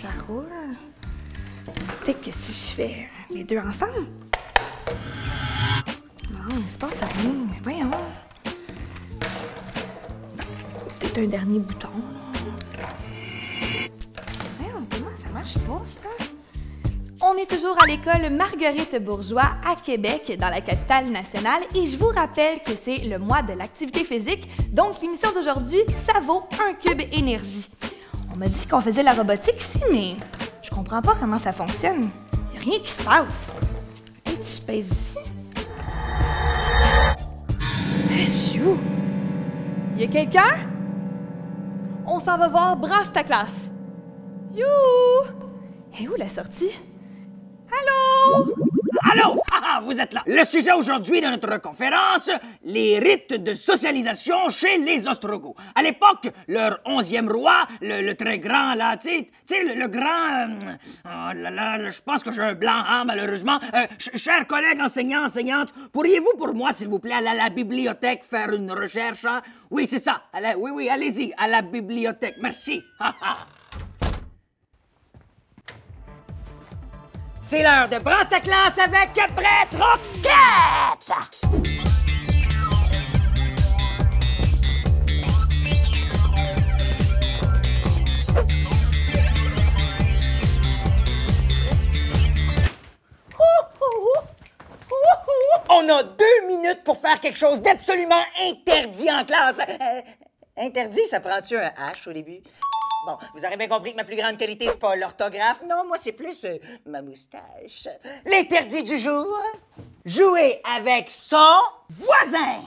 ça roule. Peut-être que si je fais les deux ensemble. Non, il se passe rien. Mais voyons. Peut-être un dernier bouton. Voyons, comment ça marche pas, ça? On est toujours à l'école Marguerite Bourgeois à Québec, dans la capitale nationale, et je vous rappelle que c'est le mois de l'activité physique, donc l'émission d'aujourd'hui, ça vaut un cube énergie. On m'a dit qu'on faisait la robotique ici, mais je comprends pas comment ça fonctionne. Y a rien qui se passe. Et si je pèse ici? Je suis où? Y a quelqu'un? On s'en va voir Brasse ta classe. You! Et où la sortie? Allô? Allô? Ah, vous êtes là! Le sujet aujourd'hui de notre conférence, les rites de socialisation chez les Ostrogoths. À l'époque, leur 11e roi, le très grand, là, tu sais, le grand... oh là là, je pense que j'ai un blanc, hein, malheureusement. Chers collègues enseignants, enseignantes, pourriez-vous pour moi, s'il vous plaît, aller à la bibliothèque faire une recherche, hein? Oui, c'est ça. Oui, allez-y, à la bibliothèque. Merci. C'est l'heure de Brasse ta classe avec Prêtre Roquette! On a 2 minutes pour faire quelque chose d'absolument interdit en classe. Interdit, ça prend-tu un H au début? Bon, vous aurez bien compris que ma plus grande qualité, c'est pas l'orthographe. Non, moi, c'est plus ma moustache. L'interdit du jour, jouer avec son voisin.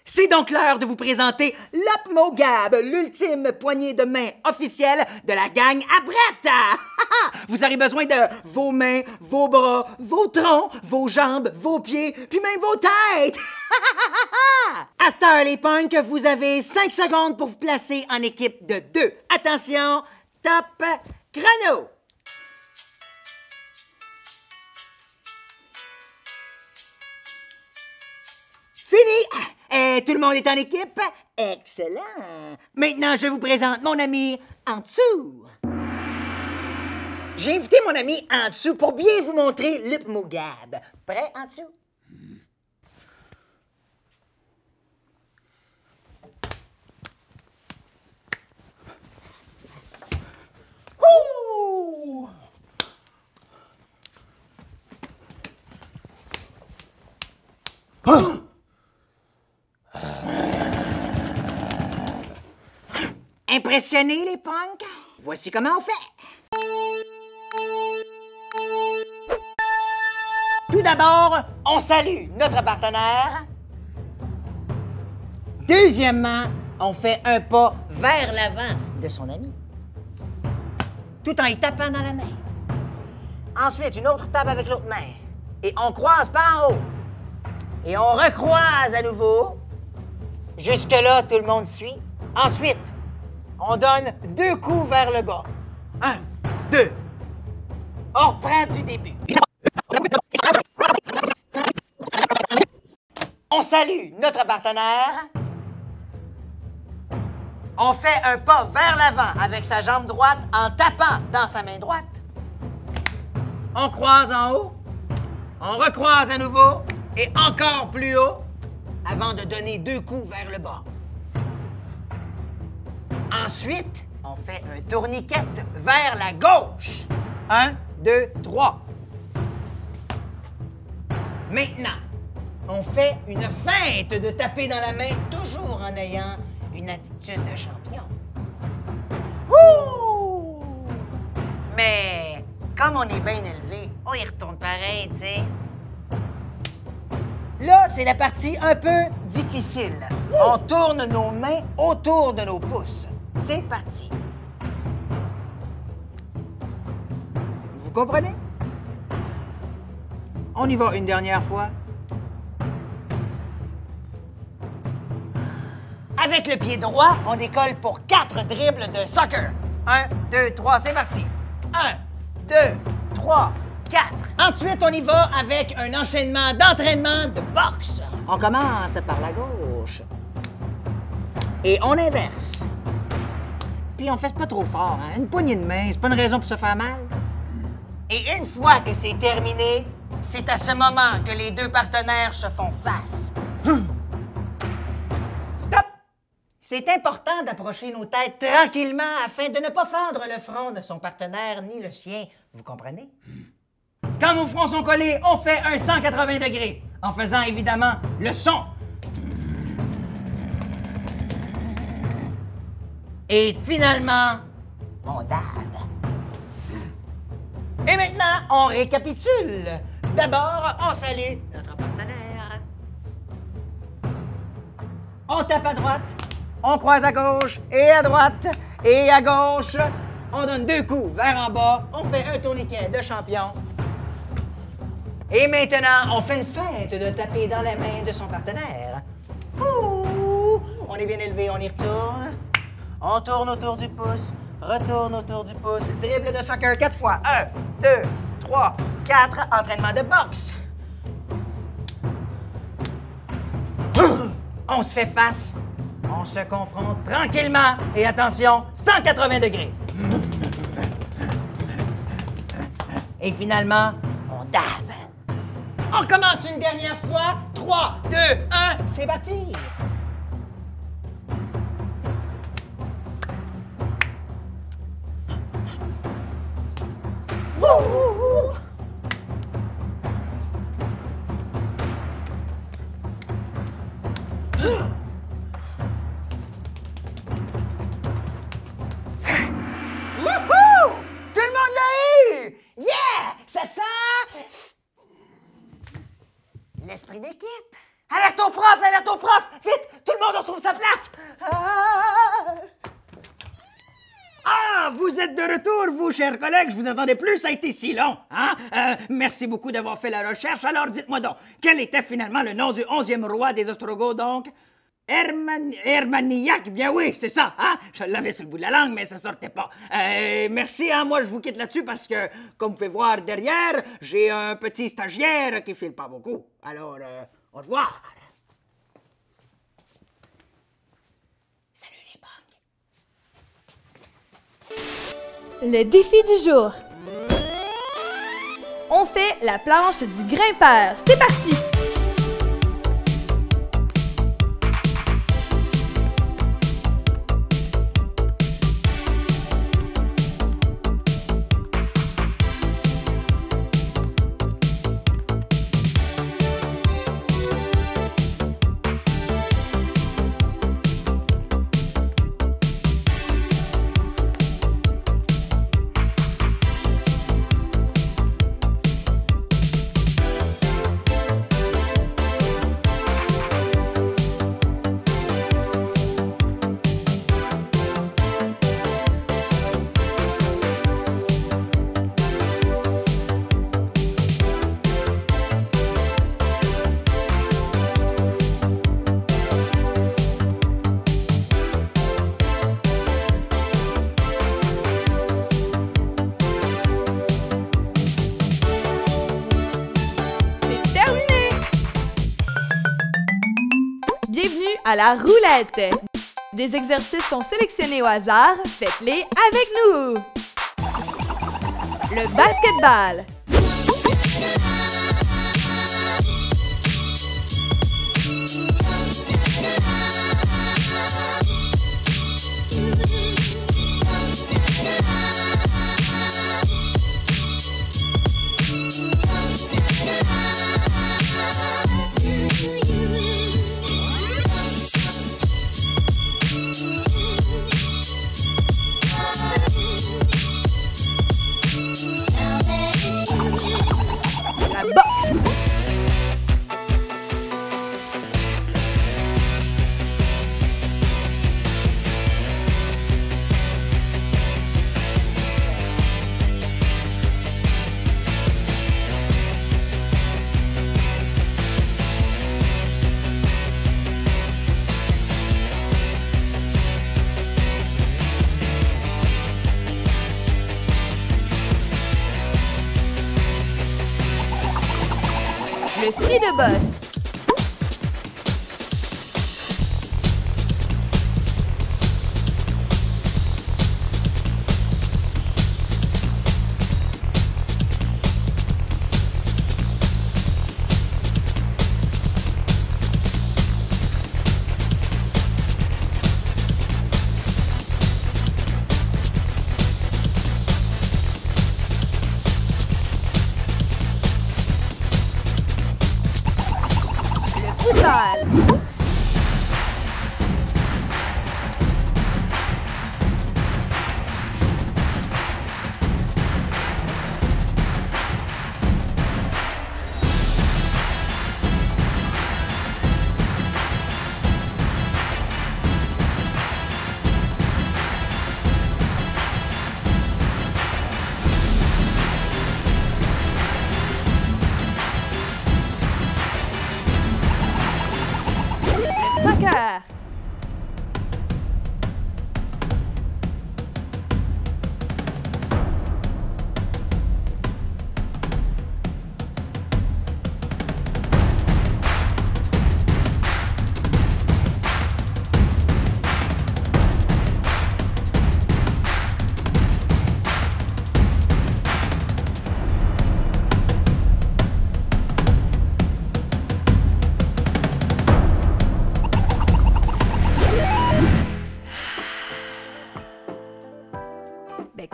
C'est donc l'heure de vous présenter l'Upmogab, l'ultime poignée de main officielle de la gang à Brett. Vous aurez besoin de vos mains, vos bras, vos troncs, vos jambes, vos pieds, puis même vos têtes. À cette heure, les punks, vous avez 5 secondes pour vous placer en équipe de 2. Attention, top chrono. Fini! Tout le monde est en équipe? Excellent! Maintenant, je vous présente mon ami en dessous. J'ai invité mon ami en dessous pour bien vous montrer l'Upmogab. Prêt en dessous? Ouh! Oh! Impressionné, les punks? Voici comment on fait. Tout d'abord, on salue notre partenaire. Deuxièmement, on fait un pas vers l'avant de son ami, tout en y tapant dans la main. Ensuite, une autre tape avec l'autre main. Et on croise par en haut. Et on recroise à nouveau. Jusque-là, tout le monde suit. Ensuite, on donne 2 coups vers le bas. 1, 2. On reprend du début. On salue notre partenaire. On fait un pas vers l'avant avec sa jambe droite en tapant dans sa main droite. On croise en haut. On recroise à nouveau. Et encore plus haut avant de donner 2 coups vers le bas. Ensuite, on fait un tourniquet vers la gauche. 1, 2, 3. Maintenant, on fait une feinte de taper dans la main, toujours en ayant une attitude de champion. Ouh! Mais comme on est bien élevé, on y retourne pareil, tu sais. Là, c'est la partie un peu difficile. On tourne nos mains autour de nos pouces. C'est parti. Vous comprenez? On y va une dernière fois. Avec le pied droit, on décolle pour 4 dribbles de soccer. 1, 2, 3, c'est parti. 1, 2, 3, 4. Ensuite, on y va avec un enchaînement d'entraînement de boxe. On commence par la gauche. Et on inverse. puis on fesse pas trop fort. Hein? Une poignée de main, c'est pas une raison pour se faire mal. Et une fois que c'est terminé, c'est à ce moment que les deux partenaires se font face. Stop! C'est important d'approcher nos têtes tranquillement afin de ne pas fendre le front de son partenaire ni le sien. Vous comprenez? Quand nos fronts sont collés, on fait un 180 degrés, en faisant évidemment le son. Et finalement, on dab. Et maintenant, on récapitule. D'abord, on salue notre partenaire. On tape à droite, on croise à gauche et à droite et à gauche. On donne 2 coups vers en bas, on fait un tourniquet de champion. Et maintenant, on fait une feinte de taper dans la main de son partenaire. Ouh! On est bien élevé, on y retourne. On tourne autour du pouce, retourne autour du pouce, dribble de soccer 4 fois. 1, 2, 3, 4, entraînement de boxe. On se fait face, on se confronte tranquillement et attention, 180 degrés. Et finalement, on dab. On recommence une dernière fois. 3, 2, 1, c'est parti. Wouhou! Wouhou! Tout le monde l'a eu! Yeah! Ça sent l'esprit d'équipe. Alerte au prof! Alerte au prof! Vite! Tout le monde retrouve sa place! Ah, vous êtes de retour, vous, chers collègues. Je vous entendais plus, ça a été si long. Hein? Merci beaucoup d'avoir fait la recherche. Alors, dites-moi donc, quel était finalement le nom du 11e roi des Ostrogoths, donc? Hermaniac, bien oui, c'est ça, hein? Je l'avais sur le bout de la langue, mais ça sortait pas. Merci, hein? Moi, je vous quitte là-dessus parce que, comme vous pouvez voir derrière, j'ai un petit stagiaire qui file pas beaucoup. Alors, au revoir. Le défi du jour. On fait la planche du grimpeur. C'est parti! Bienvenue à la roulette. Des exercices sont sélectionnés au hasard. Faites-les avec nous. Le basketball. La boxe. Le ski de bosse.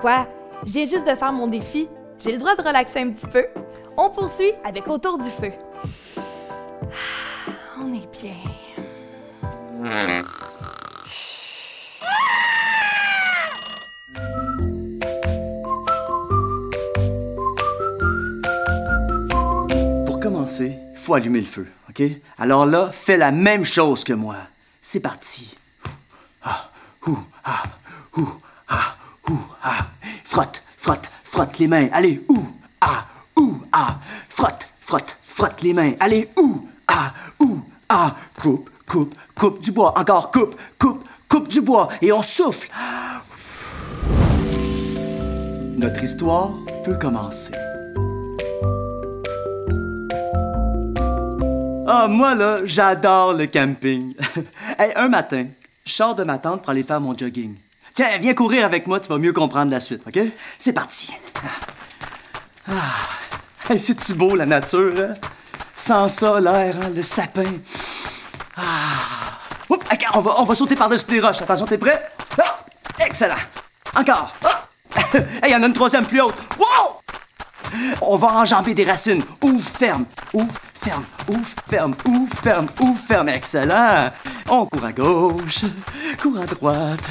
Quoi? Je viens juste de faire mon défi. J'ai le droit de relaxer un petit peu. On poursuit avec Autour du feu. On est bien. Pour commencer, il faut allumer le feu, OK? Alors là, fais la même chose que moi. C'est parti. Ah, ah, ah, ah. Frotte, frotte, frotte les mains. Allez, ah, frotte, frotte, frotte les mains. Allez, ah. Coupe, coupe, coupe du bois. Encore, coupe, coupe, coupe du bois. Et on souffle. Notre histoire peut commencer. Ah, moi, là, j'adore le camping. Hey, un matin, je sors de ma tente pour aller faire mon jogging. Tiens, viens courir avec moi, tu vas mieux comprendre la suite, OK? C'est parti. Hey, c'est-tu beau, la nature, hein? Sans ça, l'air, hein, le sapin. Oups, OK, on va sauter par-dessus des roches. Attention, t'es prêt? Ah, excellent. Encore. Hey, il y en a une troisième plus haute. Wow! On va enjamber des racines. Ouvre, ferme. Ouvre, ferme. Ouvre, ferme. Ouvre, ferme. Ouvre, ferme. Excellent. On court à gauche, court à droite.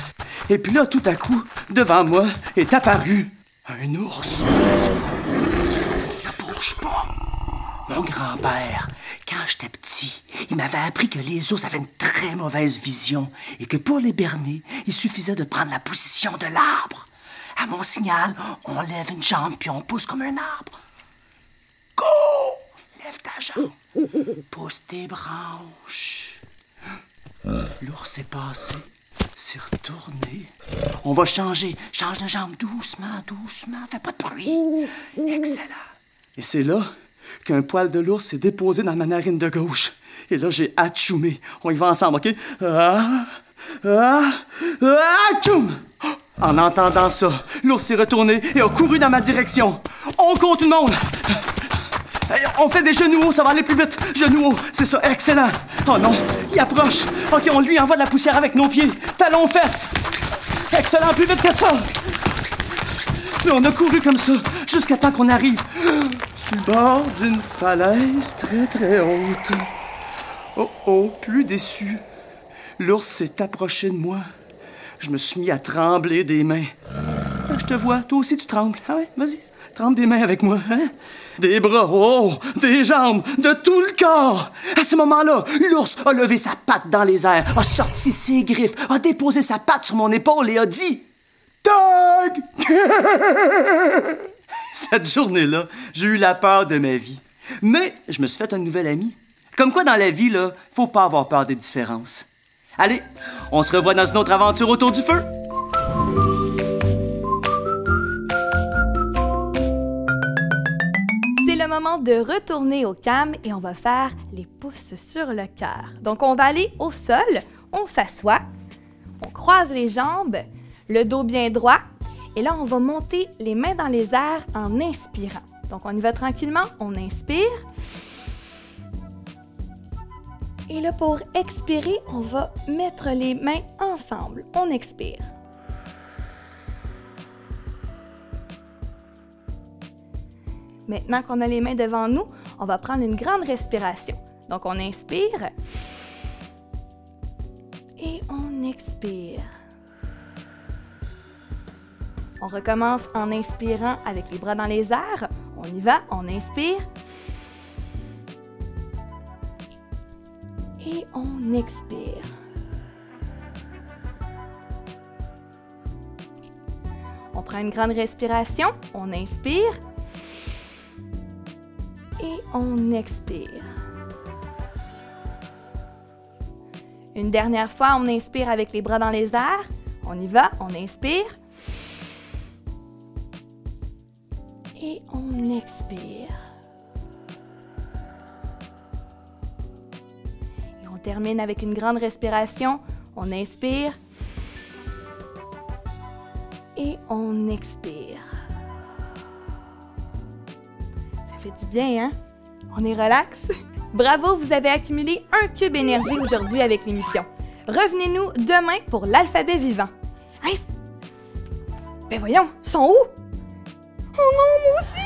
Et puis là, tout à coup, devant moi, est apparu un ours. Ne bouge pas. Mon grand-père, quand j'étais petit, il m'avait appris que les ours avaient une très mauvaise vision et que pour les berner, il suffisait de prendre la position de l'arbre. À mon signal, on lève une jambe puis on pousse comme un arbre. Go! Lève ta jambe. Pousse tes branches. L'ours est passé. C'est retourné. On va changer. Change de jambe doucement, doucement. Fais pas de bruit. Excellent. Et c'est là qu'un poil de l'ours s'est déposé dans ma narine de gauche. Et là, j'ai atchoumé. On y va ensemble, OK? Atchoum! En entendant ça, l'ours s'est retourné et a couru dans ma direction. On court tout le monde! On fait des genoux hauts, ça va aller plus vite. Genoux hauts, c'est ça, excellent. Oh non, il approche. OK, on lui envoie de la poussière avec nos pieds. Talons fesses. Excellent, plus vite que ça. Mais on a couru comme ça jusqu'à temps qu'on arrive sur le bord d'une falaise très, très haute. Oh, plus déçu. L'ours s'est approché de moi. Je me suis mis à trembler des mains. Je te vois, toi aussi tu trembles. Ah ouais, vas-y, tremble des mains avec moi, hein? Des bras, oh, des jambes, de tout le corps. À ce moment-là, l'ours a levé sa patte dans les airs, a sorti ses griffes, a déposé sa patte sur mon épaule et a dit « Doug! » Cette journée-là, j'ai eu la peur de ma vie. Mais je me suis fait un nouvel ami. Comme quoi, dans la vie, là, faut pas avoir peur des différences. Allez, on se revoit dans une autre aventure autour du feu. C'est le moment de retourner au cam et on va faire les pouces sur le cœur. Donc, on va aller au sol, on s'assoit, on croise les jambes, le dos bien droit. Et là, on va monter les mains dans les airs en inspirant. Donc, on y va tranquillement, on inspire. Et là, pour expirer, on va mettre les mains ensemble. On expire. Maintenant qu'on a les mains devant nous, on va prendre une grande respiration. Donc, on inspire et on expire. On recommence en inspirant avec les bras dans les airs. On y va, on inspire. Et on expire. On prend une grande respiration, on inspire. Et on expire. Une dernière fois, on inspire avec les bras dans les airs. On y va, on inspire. Et on expire. Et on termine avec une grande respiration. On inspire. Et on expire. Ça fait du bien, hein? On est relax? Bravo, vous avez accumulé un cube énergie aujourd'hui avec l'émission. Revenez-nous demain pour l'alphabet vivant. Hey, Ben voyons, sont où? Oh non, moi aussi!